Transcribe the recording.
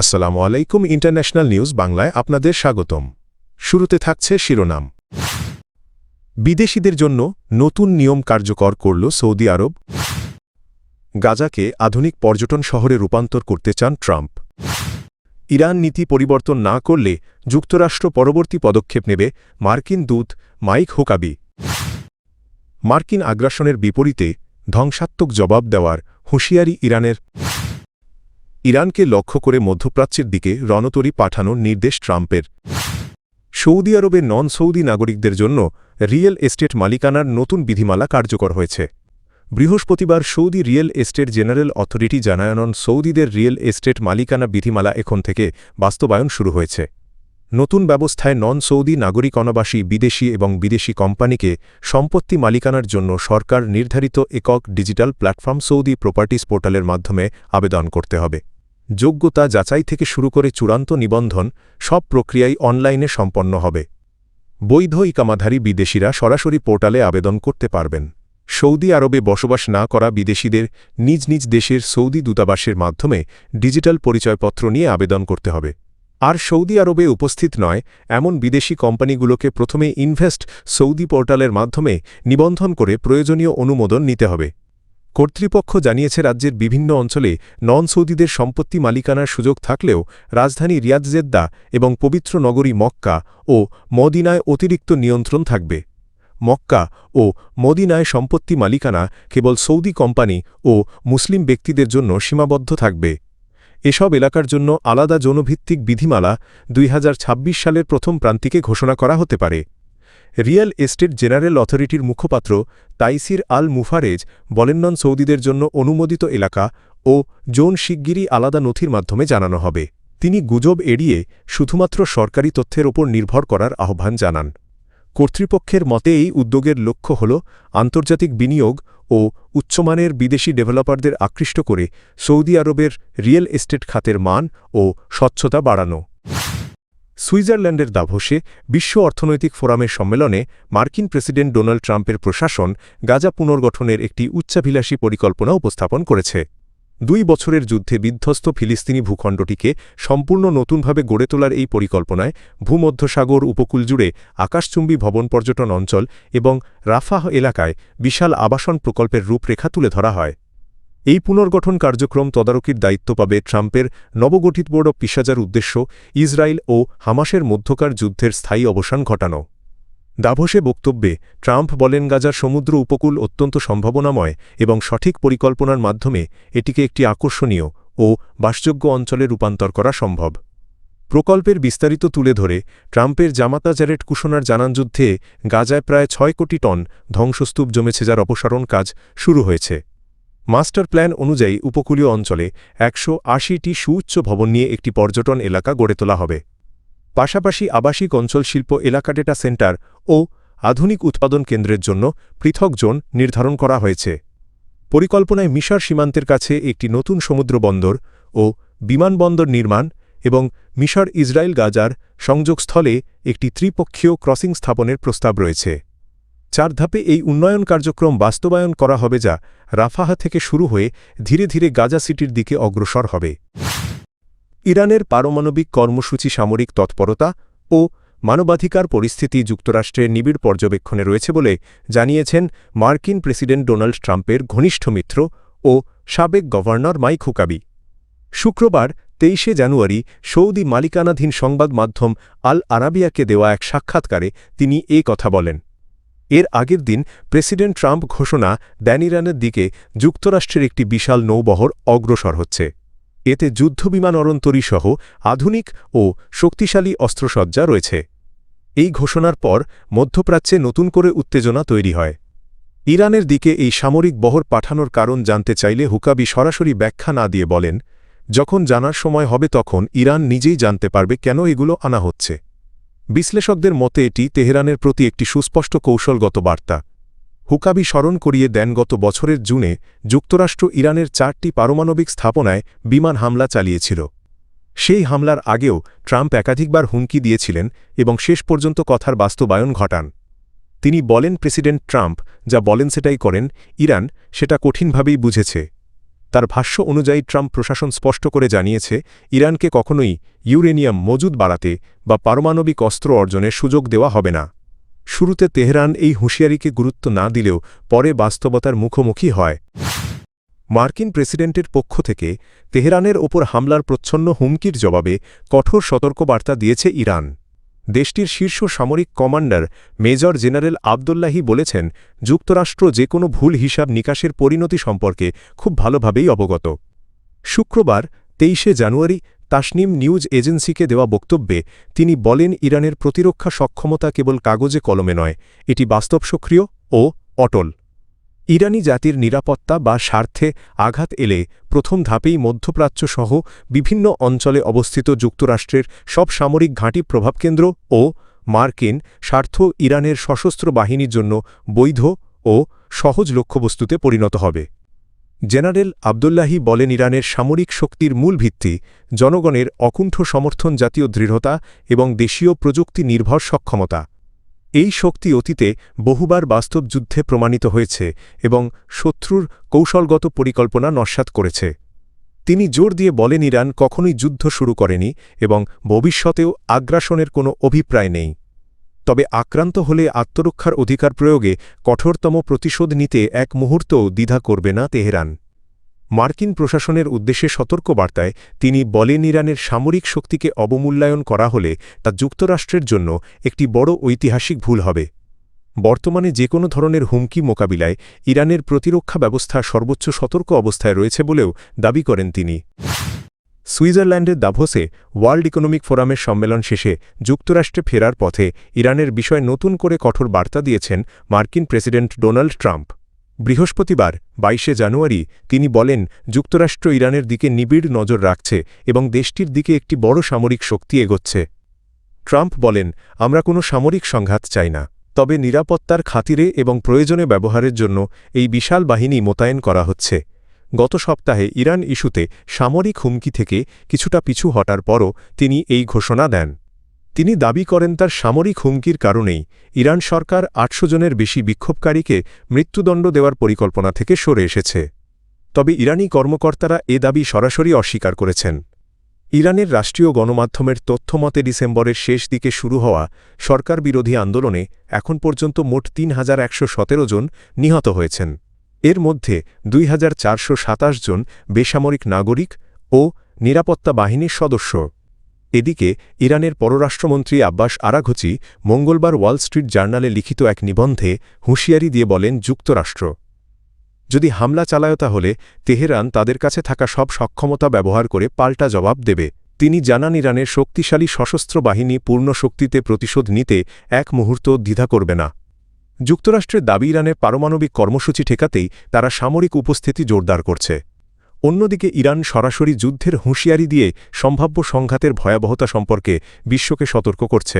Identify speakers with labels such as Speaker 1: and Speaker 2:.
Speaker 1: আসসালামু আলাইকুম international news বাংলায় আপনাদের স্বাগতম। শুরুতে থাকছে শিরোনাম। বিদেশিদের জন্য নতুন নিয়ম কার্যকর করল সৌদি আরব। গাজাকে আধুনিক পর্যটন শহরে রূপান্তর করতে চান ট্রাম্প। ইরান নীতি পরিবর্তন না করলে যুক্তরাষ্ট্র পরবর্তী পদক্ষেপ নেবে, মার্কিন দূত মাইক হুকাবি। মার্কিন আগ্রাসনের বিপরীতে ধ্বংসাত্মক জবাব দেওয়ার হুঁশিয়ারি ইরানের। ইরানকে লক্ষ্য করে মধ্যপ্রাচ্যের দিকে রণতরী পাঠানোর নির্দেশ ট্রাম্পের। সৌদি আরবে নন সৌদি নাগরিকদের জন্য রিয়েল এস্টেট মালিকানার নতুন বিধিমালা কার্যকর হয়েছে। বৃহস্পতিবার Saudi real estate general authority জানায়নন সৌদিদের রিয়েল এস্টেট মালিকানা বিধিমালা এখন থেকে বাস্তবায়ন শুরু হয়েছে। নতুন ব্যবস্থায় নন সৌদি নাগরিক অনাবাসী বিদেশি এবং বিদেশি কোম্পানিকে সম্পত্তি মালিকানার জন্য সরকার নির্ধারিত একক ডিজিটাল প্ল্যাটফর্ম সৌদি প্রপার্টিজ পোর্টালের মাধ্যমে আবেদন করতে হবে। যোগ্যতা যাচাই থেকে শুরু করে চূড়ান্ত নিবন্ধন সব প্রক্রিয়াই অনলাইনে সম্পন্ন হবে। বৈধ ইকামাধারী বিদেশিরা সরাসরি পোর্টালে আবেদন করতে পারবেন। সৌদি আরবে বসবাস না করা বিদেশিদের নিজ নিজ দেশের সৌদি দূতাবাসের মাধ্যমে ডিজিটাল পরিচয়পত্র নিয়ে আবেদন করতে হবে। আর সৌদি আরবে উপস্থিত নয় এমন বিদেশি কোম্পানিগুলোকে প্রথমে ইনভেস্ট সৌদি পোর্টালের মাধ্যমে নিবন্ধন করে প্রয়োজনীয় অনুমোদন নিতে হবে। কর্তৃপক্ষ জানিয়েছে রাজ্যের বিভিন্ন অঞ্চলে নন সৌদিদের সম্পত্তি মালিকানার সুযোগ থাকলেও রাজধানী রিয়াদ জেদ্দা এবং পবিত্র নগরী মক্কা ও মদিনায় অতিরিক্ত নিয়ন্ত্রণ থাকবে। মক্কা ও মদিনায় সম্পত্তি মালিকানা কেবল সৌদি কোম্পানি ও মুসলিম ব্যক্তিদের জন্য সীমাবদ্ধ থাকবে। এসব এলাকার জন্য আলাদা জনভিত্তিক বিধিমালা 2026 সালের প্রথম প্রান্তিকে ঘোষণা করা হতে পারে। রিয়েল এস্টেট জেনারেল অথরিটির মুখপাত্র তাইসির আল মুফারেজ বলেন, নন সৌদিদের জন্য অনুমোদিত এলাকা ও জোন শিগগিরই আলাদা নথির মাধ্যমে জানানো হবে। তিনি গুজব এড়িয়ে শুধুমাত্র সরকারি তথ্যের ওপর নির্ভর করার আহ্বান জানান। কর্তৃপক্ষের মতে এই উদ্যোগের লক্ষ্য হল আন্তর্জাতিক বিনিয়োগ ও উচ্চমানের বিদেশি ডেভেলপারদের আকৃষ্ট করে সৌদি আরবের রিয়েল এস্টেট খাতের মান ও স্বচ্ছতা বাড়ানো। সুইজারল্যান্ডের দাভোসে বিশ্ব অর্থনৈতিক ফোরামের সম্মেলনে মার্কিন প্রেসিডেন্ট ডোনাল্ড ট্রাম্পের প্রশাসন গাজা পুনর্গঠনের একটি উচ্চাভিলাষী পরিকল্পনা উপস্থাপন করেছে। 2 বছরের যুদ্ধে বিধ্বস্ত ফিলিস্তিনি ভূখণ্ডটিকে সম্পূর্ণ নতুনভাবে গড়ে তোলার এই পরিকল্পনায় ভূমধ্যসাগর উপকূল জুড়ে আকাশচুম্বী ভবন পর্যটন অঞ্চল এবং রাফাহ এলাকায় বিশাল আবাসন প্রকল্পের রূপরেখা তুলে ধরা হয়। এই পুনর্গঠন কার্যক্রম তদারকির দায়িত্ব পাবে ট্রাম্পের নবগঠিত বোর্ড অব পিসাজার উদ্দেশ্য ইসরায়েল ও হামাসের মধ্যকার যুদ্ধের স্থায়ী অবসান ঘটানো। দাভোসে বক্তব্যে ট্রাম্প বলেন, গাজার সমুদ্র উপকূল অত্যন্ত সম্ভাবনাময় এবং সঠিক পরিকল্পনার মাধ্যমে এটিকে একটি আকর্ষণীয় ও বাসযোগ্য অঞ্চলে রূপান্তর করা সম্ভব। প্রকল্পের বিস্তারিত তুলে ধরে ট্রাম্পের জামাতা জ্যারেড কুশনার জানান, যুদ্ধে গাজায় প্রায় 6 কোটি টন ধ্বংসস্তূপ জমেছে, যার অপসারণ কাজ শুরু হয়েছে। মাস্টার প্ল্যান অনুযায়ী উপকূলীয় অঞ্চলে 180টি সুউচ্চ ভবন নিয়ে একটি পর্যটন এলাকা গড়ে তোলা হবে। পাশাপাশি আবাসিক অঞ্চল, শিল্প এলাকা, ডেটা সেন্টার ও আধুনিক উৎপাদন কেন্দ্রের জন্য পৃথক জোন নির্ধারণ করা হয়েছে। পরিকল্পনায় মিশর সীমান্তের কাছে একটি নতুন সমুদ্র বন্দর ও বিমানবন্দর নির্মাণ এবং মিশর ইসরায়েল গাজার সংযোগস্থলে একটি ত্রিপক্ষীয় ক্রসিং স্থাপনের প্রস্তাব রয়েছে। 4 ধাপে এই উন্নয়ন কার্যক্রম বাস্তবায়ন করা হবে, যা রাফাহ থেকে শুরু হয়ে ধীরে ধীরে গাজা সিটির দিকে অগ্রসর হবে। ইরানের পারমাণবিক কর্মসূচি, সামরিক তৎপরতা ও মানবাধিকার পরিস্থিতি যুক্তরাষ্ট্রের নিবিড় পর্যবেক্ষণে রয়েছে বলে জানিয়েছেন মার্কিন প্রেসিডেন্ট ডোনাল্ড ট্রাম্পের ঘনিষ্ঠ মিত্র ও সাবেক গভর্নর মাইক হুকাবি। শুক্রবার 23শে জানুয়ারি সৌদি মালিকানাধীন সংবাদ মাধ্যম আল আরাবিয়াকে দেওয়া এক সাক্ষাৎকারে তিনি এই কথা বলেন। এর আগের দিন প্রেসিডেন্ট ট্রাম্প ঘোষণা দেন, ইরানের দিকে যুক্তরাষ্ট্রের একটি বিশাল নৌবহর অগ্রসর হচ্ছে। এতে যুদ্ধবিমান অরন্তরী সহ আধুনিক ও শক্তিশালী অস্ত্রসজ্জা রয়েছে। এই ঘোষণার পর মধ্যপ্রাচ্যে নতুন করে উত্তেজনা তৈরি হয়। ইরানের দিকে এই সামরিক বহর পাঠানোর কারণ জানতে চাইলে হুকাবি সরাসরি ব্যাখ্যা না দিয়ে বলেন, যখন জানার সময় হবে তখন ইরান নিজেই জানতে পারবে কেন এগুলো আনা হচ্ছে। বিশ্লেষকদের মতে এটি তেহরানের প্রতি একটি সুস্পষ্ট কৌশলগত বার্তা। হুকাবি স্মরণ করিয়ে দেন, গত বছরের জুনে যুক্তরাষ্ট্র ইরানের 4টি পারমাণবিক স্থাপনায় বিমান হামলা চালিয়েছিল। সেই হামলার আগেও ট্রাম্প একাধিকবার হুমকি দিয়েছিলেন এবং শেষ পর্যন্ত কথার বাস্তবায়ন ঘটান। তিনি বলেন, প্রেসিডেন্ট ট্রাম্প যা বলেন সেটাই করেন, ইরান সেটা কঠিনভাবেই বুঝেছে। তার ভাষ্য অনুযায়ী ট্রাম্প প্রশাসন স্পষ্ট করে জানিয়েছে ইরানকে কখনোই ইউরেনিয়াম মজুদ বাড়াতে বা পারমাণবিক অস্ত্র অর্জনের সুযোগ দেওয়া হবে না। শুরুতে তেহরান এই হুঁশিয়ারিকে গুরুত্ব না দিলেও পরে বাস্তবতার মুখোমুখি হয়। মার্কিন প্রেসিডেন্টের পক্ষ থেকে তেহরানের ওপর হামলার প্রচ্ছন্ন হুমকির জবাবে কঠোর সতর্কবার্তা দিয়েছে ইরান। দেশটির শীর্ষ সামরিক কমান্ডার মেজর জেনারেল আবদুল্লাহি বলেছেন, যুক্তরাষ্ট্র যে কোনো ভুল হিসাব নিকাশের পরিণতি সম্পর্কে খুব ভালোভাবেই অবগত। শুক্রবার ২৩ জানুয়ারি তাসনিম নিউজ এজেন্সিকে দেওয়া বক্তব্যে তিনি বলেন, ইরানের প্রতিরক্ষা সক্ষমতা কেবল কাগজে কলমে নয়, এটি বাস্তব সক্রিয় ও অটল। ইরানি জাতির নিরাপত্তা বা স্বার্থে আঘাত এলে প্রথম ধাপেই মধ্যপ্রাচ্য সহ বিভিন্ন অঞ্চলে অবস্থিত যুক্তরাষ্ট্রের সব সামরিক ঘাঁটি প্রভাবকেন্দ্র ও মার্কিন স্বার্থ ইরানের সশস্ত্র বাহিনীর জন্য বৈধ ও সহজ লক্ষ্যবস্তুতে পরিণত হবে। জেনারেল আবদুল্লাহি বলেন, ইরানের সামরিক শক্তির মূল ভিত্তি জনগণের অকুণ্ঠ সমর্থন, জাতীয় দৃঢ়তা এবং দেশীয় প্রযুক্তি নির্ভর সক্ষমতা। এই শক্তি অতীতে বহুবার বাস্তব যুদ্ধে প্রমাণিত হয়েছে এবং শত্রুর কৌশলগত পরিকল্পনা নস্যাৎ করেছে। তিনি জোর দিয়ে বলেন, ইরান কখনোই যুদ্ধ শুরু করেনি এবং ভবিষ্যতেও আগ্রাসনের কোনো অভিপ্রায় নেই। তবে আক্রান্ত হলে আত্মরক্ষার অধিকার প্রয়োগে কঠোরতম প্রতিশোধ নিতে এক মুহূর্তও দ্বিধা করবে না তেহরান। মার্কিন প্রশাসনের উদ্দেশ্যে সতর্কবার্তায় তিনি বলেন, ইরানের সামরিক শক্তিকে অবমূল্যায়ন করা হলে তা যুক্তরাষ্ট্রের জন্য একটি বড় ঐতিহাসিক ভুল হবে। বর্তমানে যে কোনো ধরনের হুমকি মোকাবিলায় ইরানের প্রতিরক্ষা ব্যবস্থা সর্বোচ্চ সতর্ক অবস্থায় রয়েছে বলেও দাবি করেন তিনি। সুইজারল্যান্ডের দাভোসে ওয়ার্ল্ড ইকোনমিক ফোরামের সম্মেলন শেষে যুক্তরাষ্ট্রে ফেরার পথে ইরানের বিষয়ে নতুন করে কঠোর বার্তা দিয়েছেন মার্কিন প্রেসিডেন্ট ডোনাল্ড ট্রাম্প। বৃহস্পতিবার ২২ জানুয়ারি তিনি বলেন, যুক্তরাষ্ট্র ইরানের দিকে নিবিড় নজর রাখছে এবং দেশটির দিকে একটি বড় সামরিক শক্তি এগোচ্ছে। ট্রাম্প বলেন, আমরা কোনো সামরিক সংঘাত চাই না, তবে নিরাপত্তার খাতিরে এবং প্রয়োজনে ব্যবহারের জন্য এই বিশাল বাহিনী মোতায়েন করা হচ্ছে। গত সপ্তাহে ইরান ইস্যুতে সামরিক হুমকি থেকে কিছুটা পিছু হটার পরও তিনি এই ঘোষণা দেন। তিনি দাবি করেন, তার সামরিক হুমকির কারণেই ইরান সরকার ৮০০ জনের বেশি বিক্ষোভকারীকে মৃত্যুদণ্ড দেওয়ার পরিকল্পনা থেকে সরে এসেছে। তবে ইরানি কর্মকর্তারা এ দাবি সরাসরি অস্বীকার করেছেন। ইরানের রাষ্ট্রীয় গণমাধ্যমের তথ্যমতে ডিসেম্বরের শেষ দিকে শুরু হওয়া সরকার বিরোধী আন্দোলনে এখন পর্যন্ত মোট ৩,১১৭ জন নিহত হয়েছেন। এর মধ্যে ২,৪২৭ জন বেসামরিক নাগরিক ও নিরাপত্তা বাহিনীর সদস্য। এদিকে ইরানের পররাষ্ট্রমন্ত্রী আব্বাস আরাঘচি মঙ্গলবার ওয়াল স্ট্রিট জার্নালে লিখিত এক নিবন্ধে হুঁশিয়ারি দিয়ে বলেন, যুক্তরাষ্ট্র যদি হামলা চালায় তাহলে তেহরান তাদের কাছে থাকা সব সক্ষমতা ব্যবহার করে পাল্টা জবাব দেবে। তিনি জানান, ইরানের শক্তিশালী সশস্ত্র বাহিনী পূর্ণ শক্তিতে প্রতিশোধ নিতে এক মুহূর্ত দ্বিধা করবে না। যুক্তরাষ্ট্রের দাবি, ইরানের পারমাণবিক কর্মসূচি ঠেকাতেই তারা সামরিক উপস্থিতি জোরদার করছে। অন্যদিকে ইরান সরাসরি যুদ্ধের হুঁশিয়ারি দিয়ে সম্ভাব্য সংঘাতের ভয়াবহতা সম্পর্কে বিশ্বকে সতর্ক করছে।